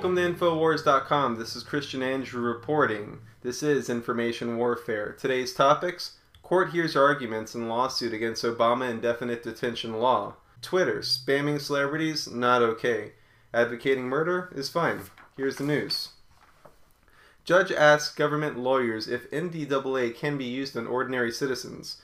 Welcome to Infowars.com. This is Christian Andrew reporting. This is Information Warfare. Today's topics: Court hears arguments in lawsuit against Obama indefinite detention law. Twitter, spamming celebrities, not okay. Advocating murder is fine. Here's the news. Judge asks government lawyers if NDAA can be used on ordinary citizens.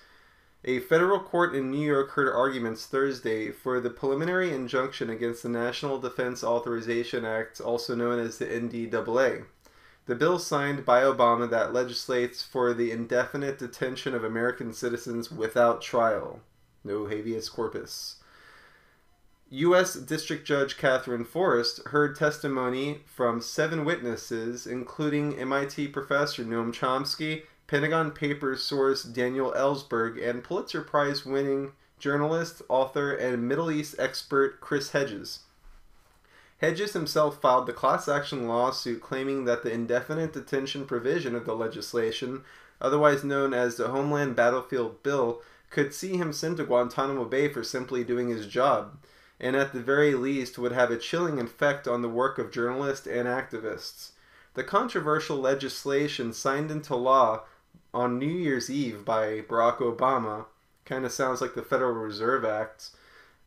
A federal court in New York heard arguments Thursday for the preliminary injunction against the National Defense Authorization Act, also known as the NDAA. The bill signed by Obama that legislates for the indefinite detention of American citizens without trial. No habeas corpus. U.S. District Judge Catherine Forrest heard testimony from 7 witnesses, including MIT professor Noam Chomsky, Pentagon Papers source Daniel Ellsberg, and Pulitzer Prize-winning journalist, author, and Middle East expert Chris Hedges. Hedges himself filed the class-action lawsuit claiming that the indefinite detention provision of the legislation, otherwise known as the Homeland Battlefield Bill, could see him sent to Guantanamo Bay for simply doing his job, and at the very least would have a chilling effect on the work of journalists and activists. The controversial legislation signed into law on New Year's Eve by Barack Obama, kind of sounds like the Federal Reserve Act,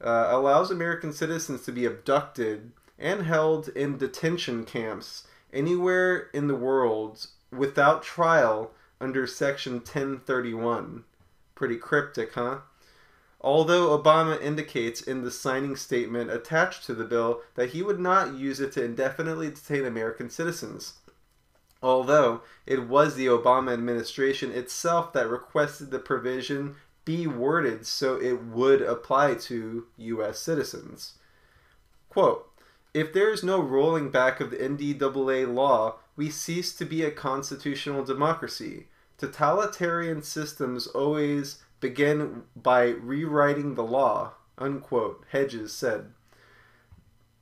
allows American citizens to be abducted and held in detention camps anywhere in the world without trial under Section 1031. Pretty cryptic, huh? Although Obama indicates in the signing statement attached to the bill that he would not use it to indefinitely detain American citizens. Although it was the Obama administration itself that requested the provision be worded so it would apply to U.S. citizens. Quote, "If there is no rolling back of the NDAA law, we cease to be a constitutional democracy. Totalitarian systems always begin by rewriting the law," unquote, Hedges said.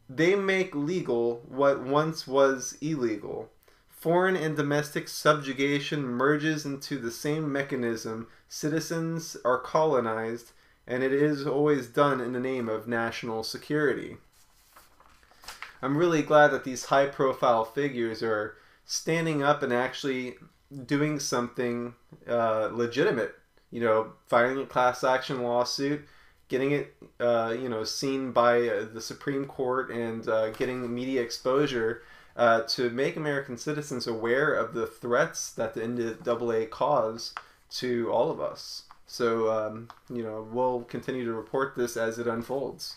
"They make legal what once was illegal. Foreign and domestic subjugation merges into the same mechanism. Citizens are colonized, and it is always done in the name of national security." I'm really glad that these high-profile figures are standing up and actually doing something legitimate. You know, filing a class action lawsuit, getting it, seen by the Supreme Court, and getting media exposure to make American citizens aware of the threats that the NDAA cause to all of us. So, we'll continue to report this as it unfolds.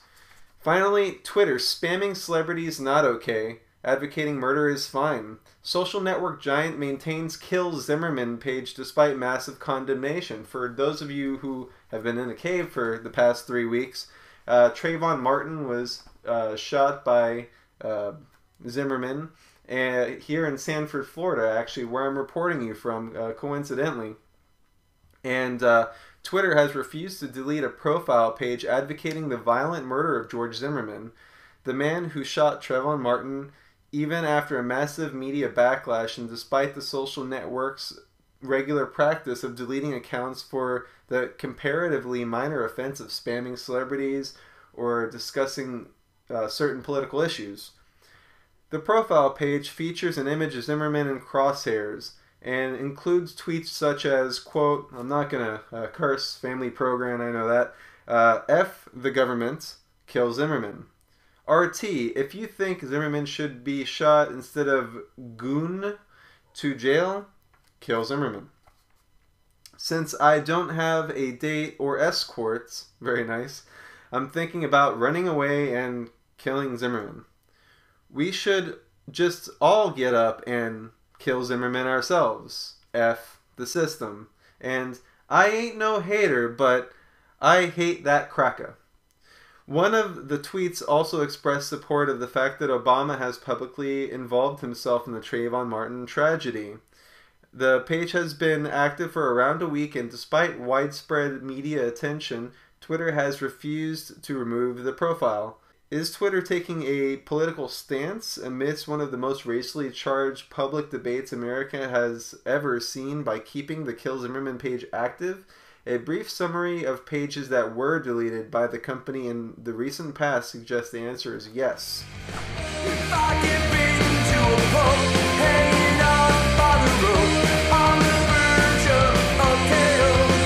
Finally, Twitter, spamming celebrities not okay. Advocating murder is fine. Social network giant maintains Kill Zimmerman page despite massive condemnation. For those of you who have been in a cave for the past 3 weeks, Trayvon Martin was shot by Zimmerman here in Sanford, Florida, actually, where I'm reporting you from, coincidentally. And Twitter has refused to delete a profile page advocating the violent murder of George Zimmerman, the man who shot Trayvon Martin, even after a massive media backlash and despite the social network's regular practice of deleting accounts for the comparatively minor offense of spamming celebrities or discussing certain political issues. The profile page features an image of Zimmerman in crosshairs and includes tweets such as, quote, I'm not going to curse, family program, I know that, F the government, kill Zimmerman. RT, if you think Zimmerman should be shot instead of goon to jail, kill Zimmerman. Since I don't have a date or escorts, very nice, I'm thinking about running away and killing Zimmerman. We should just all get up and kill Zimmerman ourselves. F the system. And I ain't no hater, but I hate that cracker. One of the tweets also expressed support of the fact that Obama has publicly involved himself in the Trayvon Martin tragedy. The page has been active for around a week, and despite widespread media attention, Twitter has refused to remove the profile. Is Twitter taking a political stance amidst one of the most racially charged public debates America has ever seen by keeping the Kill Zimmerman page active? A brief summary of pages that were deleted by the company in the recent past suggests the answer is yes. If I get beaten to a pulp, hanging on by the rope, on the verge of chaos.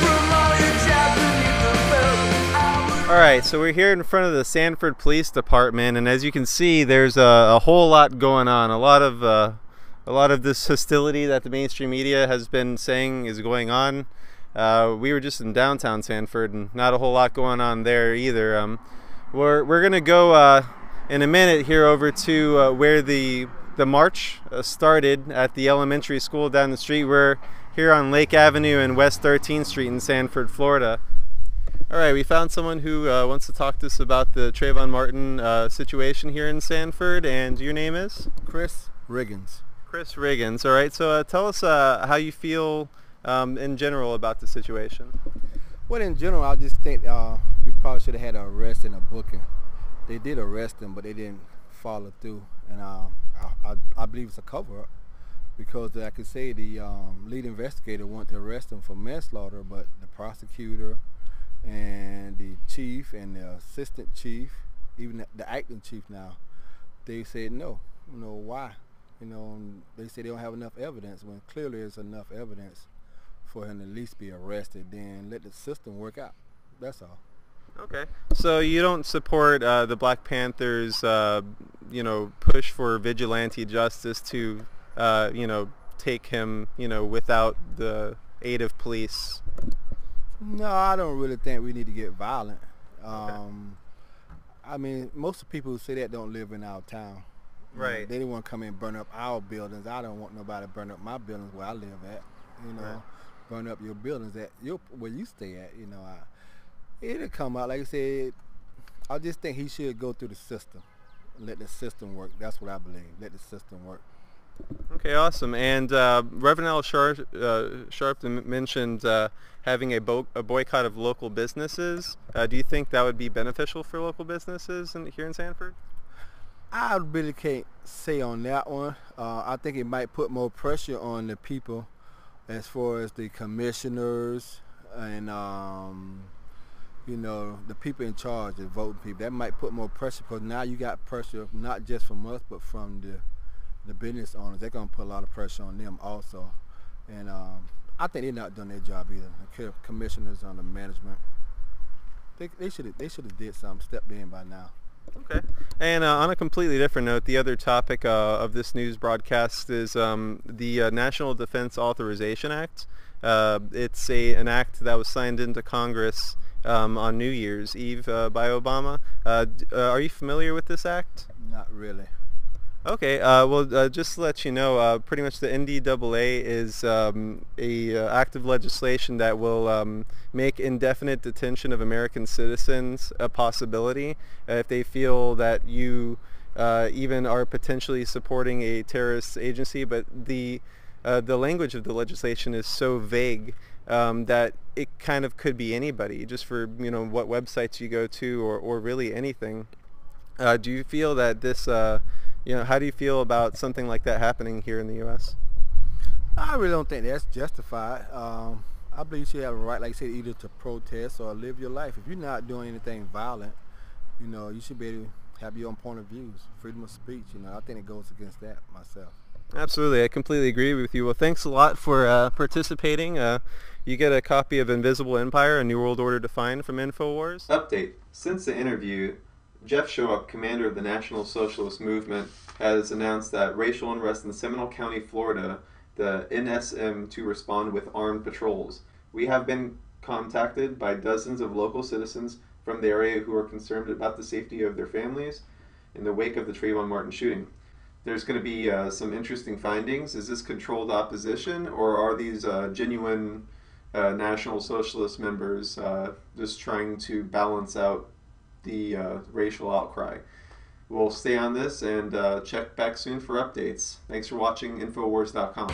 From all your jabs beneath the belt, I would... Alright, so we're here in front of the Sanford Police Department, and as you can see, there's a whole lot going on. A lot of this hostility that the mainstream media has been saying is going on. We were just in downtown Sanford, and not a whole lot going on there either. We're gonna go in a minute here over to where the march started at the elementary school down the street. We're here on Lake Avenue and West 13th Street in Sanford, Florida. All right, we found someone who wants to talk to us about the Trayvon Martin situation here in Sanford, and your name is? Chris Riggins. Chris Riggins. All right, so tell us how you feel in general about the situation. Well, in general, I just think we probably should have had an arrest and a booking. They did arrest him, but they didn't follow through, and I believe it's a cover-up because, like I say, the lead investigator wanted to arrest him for manslaughter, but the prosecutor and the chief and the assistant chief, even the acting chief now, they said no. You know why? You know, they say they don't have enough evidence when clearly there's enough evidence for him to at least be arrested. Then let the system work out. That's all. Okay. So you don't support the Black Panthers, push for vigilante justice to, take him, without the aid of police? No, I don't really think we need to get violent. Okay. I mean, most of the people who say that don't live in our town. Right. They didn't want to come in and burn up our buildings. I don't want nobody to burn up my buildings where I live at. Right. Burn up your buildings where you stay at. It'll come out. Like I said, I just think he should go through the system. Let the system work. That's what I believe. Let the system work. Okay, awesome. And Reverend Al Sharpton mentioned having a boycott of local businesses. Do you think that would be beneficial for local businesses here in Sanford? I really can't say on that one. I think it might put more pressure on the people as far as the commissioners and the people in charge, the voting people. That might put more pressure because now you got pressure not just from us but from the business owners. They're going to put a lot of pressure on them also. And I think they're not doing their job either. The commissioners on the management, they should have did something, stepped in by now. Okay. And on a completely different note, the other topic of this news broadcast is the National Defense Authorization Act. It's an act that was signed into Congress on New Year's Eve by Obama. Are you familiar with this act? Not really. Okay, just to let you know, pretty much the NDAA is a act of legislation that will make indefinite detention of American citizens a possibility if they feel that you even are potentially supporting a terrorist agency. But the language of the legislation is so vague that it kind of could be anybody, just for what websites you go to or really anything. Do you feel that this how do you feel about something like that happening here in the U.S.? I really don't think that's justified. I believe you should have a right, like I said, either to protest or live your life. If you're not doing anything violent, you should be able to have your own point of views, freedom of speech. I think it goes against that myself. Absolutely, I completely agree with you. Well, thanks a lot for participating. You get a copy of Invisible Empire, A New World Order Defined from InfoWars. Update. Since the interview, Jeff Showup, commander of the National Socialist Movement, has announced that racial unrest in Seminole County, Florida, the NSM to respond with armed patrols. We have been contacted by dozens of local citizens from the area who are concerned about the safety of their families in the wake of the Trayvon Martin shooting. There's going to be some interesting findings. Is this controlled opposition, or are these genuine National Socialist members just trying to balance out the racial outcry? We'll stay on this and check back soon for updates. Thanks for watching Infowars.com.